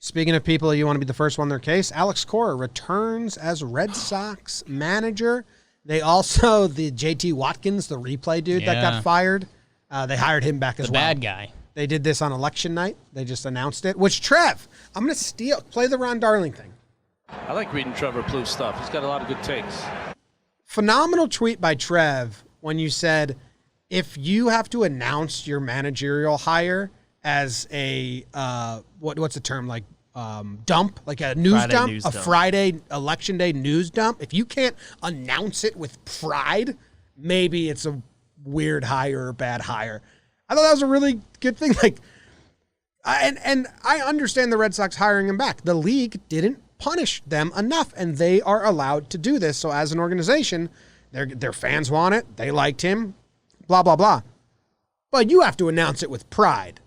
Speaking of people you want to be the first one in their case, Alex Cora returns as Red Sox manager. They also, the JT Watkins, the replay dude that got fired, they hired him back as well. The bad guy. They did this on election night. They just announced it. Which, Trev, I'm going to play the Ron Darling thing. I like reading Trevor Plouffe's stuff. He's got a lot of good takes. Phenomenal tweet by Trev when you said, if you have to announce your managerial hire as a, what's the term, like dump, like a news dump, Friday election day news dump, if you can't announce it with pride, maybe it's a weird hire or bad hire. I thought that was a really good thing. Like, and I understand the Red Sox hiring him back. The league didn't punish them enough, and they are allowed to do this. So as an organization, their fans want it. They liked him, blah, blah, blah. But you have to announce it with pride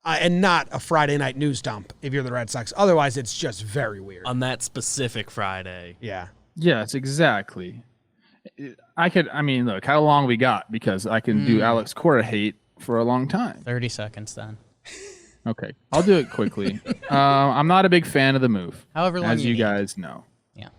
and not a Friday night news dump if you're the Red Sox. Otherwise, it's just very weird. On that specific Friday. Yeah. Yes, exactly. Look, how long we got? Because I can do Alex Cora hate for a long time. 30 seconds then. Okay, I'll do it quickly. I'm not a big fan of the move. However long as you guys know. Yeah.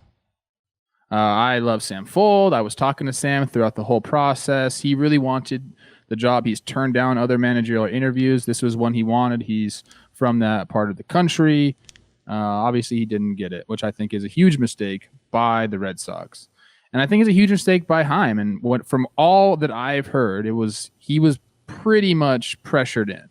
I love Sam Fuld. I was talking to Sam throughout the whole process. He really wanted the job. He's turned down other managerial interviews. This was one he wanted. He's from that part of the country. Obviously, he didn't get it, which I think is a huge mistake by the Red Sox. And I think it's a huge mistake by Heim. And from all that I've heard, he was pretty much pressured in.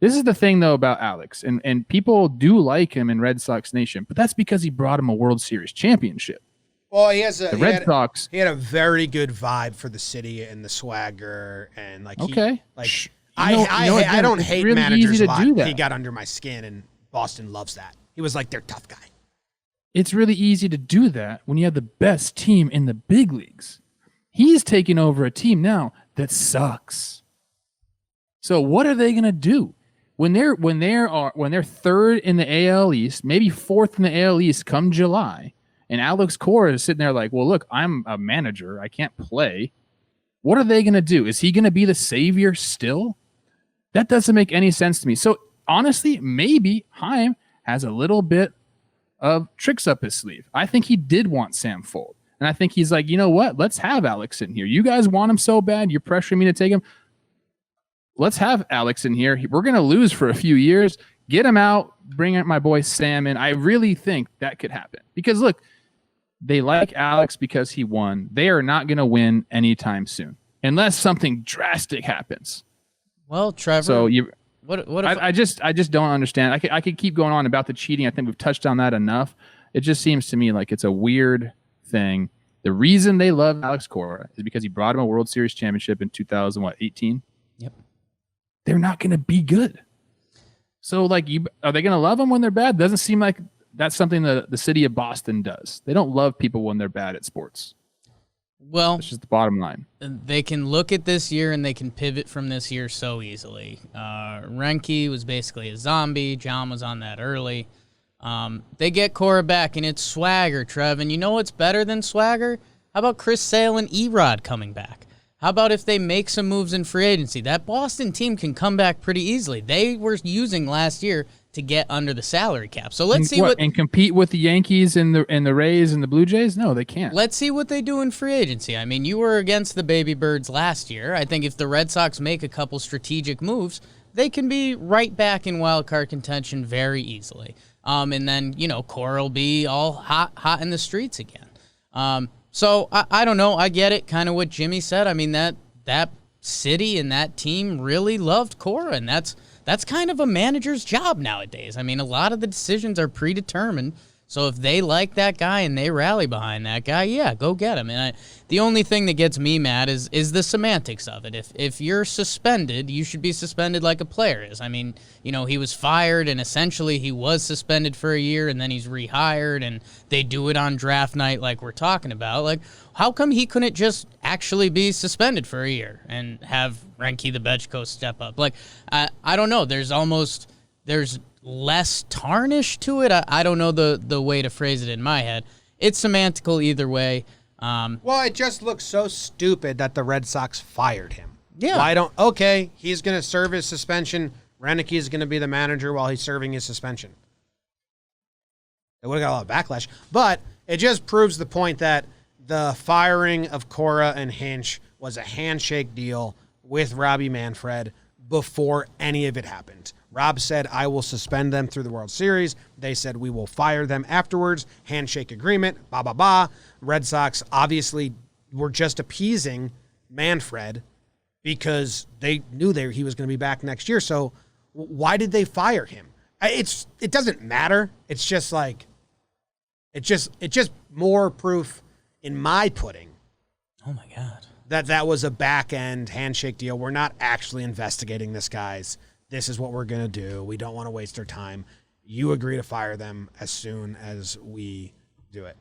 This is the thing, though, about Alex, and people do like him in Red Sox Nation, but that's because he brought him a World Series championship. Well, he has the Red Sox. He had a very good vibe for the city and the swagger, and like I don't hate really managers easy a to lot. do that. He got under my skin, and Boston loves that. He was like their tough guy. It's really easy to do that when you have the best team in the big leagues. He's taking over a team now that sucks. So what are they going to do? When they're third in the AL East, maybe fourth in the AL East come July, and Alex Cora is sitting there like, well, look, I'm a manager. I can't play. What are they going to do? Is he going to be the savior still? That doesn't make any sense to me. So honestly, maybe Heim has a little bit of tricks up his sleeve. I think he did want Sam Fuld. And I think he's like, you know what? Let's have Alex in here. You guys want him so bad. You're pressuring me to take him. Let's have Alex in here. We're going to lose for a few years. Get him out. Bring out my boy Sam in. I really think that could happen. Because, look, they like Alex because he won. They are not going to win anytime soon. Unless something drastic happens. Well, Trevor. So what if I just don't understand. I could keep going on about the cheating. I think we've touched on that enough. It just seems to me like it's a weird thing. The reason they love Alex Cora is because he brought him a World Series championship in 2018. Yep. They're not going to be good. So, like, are they going to love him when they're bad? Doesn't seem like that's something that the city of Boston does. They don't love people when they're bad at sports. Well, that's just the bottom line. They can look at this year and they can pivot from this year so easily. Renke was basically a zombie. John was on that early. They get Cora back, and it's swagger, Trev. And you know what's better than swagger? How about Chris Sale and Erod coming back? How about if they make some moves in free agency? That Boston team can come back pretty easily. They were using last year to get under the salary cap. So let's see what and compete with the Yankees and the Rays and the Blue Jays. No, they can't. Let's see what they do in free agency. I mean, you were against the Baby Birds last year. I think if the Red Sox make a couple strategic moves, they can be right back in wild card contention very easily. And then Cora will be all hot in the streets again. So I don't know. I get it. Kind of what Jimmy said. I mean that city and that team really loved Cora, and that's kind of a manager's job nowadays. I mean, a lot of the decisions are predetermined. So if they like that guy and they rally behind that guy, yeah, go get him. And the only thing that gets me mad is the semantics of it. If you're suspended, you should be suspended like a player is. I mean, he was fired, and essentially he was suspended for a year, and then he's rehired, and they do it on draft night like we're talking about. Like, how come he couldn't just actually be suspended for a year and have Renke the bench coach step up? Like, I don't know. There's less tarnish to it. I don't know the way to phrase it in my head. It's semantical either way. Well, it just looks so stupid that the Red Sox fired him. Yeah. He's going to serve his suspension. Reneke is going to be the manager while he's serving his suspension. It would have got a lot of backlash. But it just proves the point that the firing of Cora and Hinch was a handshake deal with Robbie Manfred before any of it happened. Rob said, I will suspend them through the World Series. They said, we will fire them afterwards. Handshake agreement, blah, blah, blah. Red Sox obviously were just appeasing Manfred because they knew he was going to be back next year. So why did they fire him? It doesn't matter. It's just like, it's just more proof in my pudding. Oh my God. That was a back-end handshake deal. We're not actually investigating this, guys. This is what we're going to do. We don't want to waste our time. You agree to fire them as soon as we do it.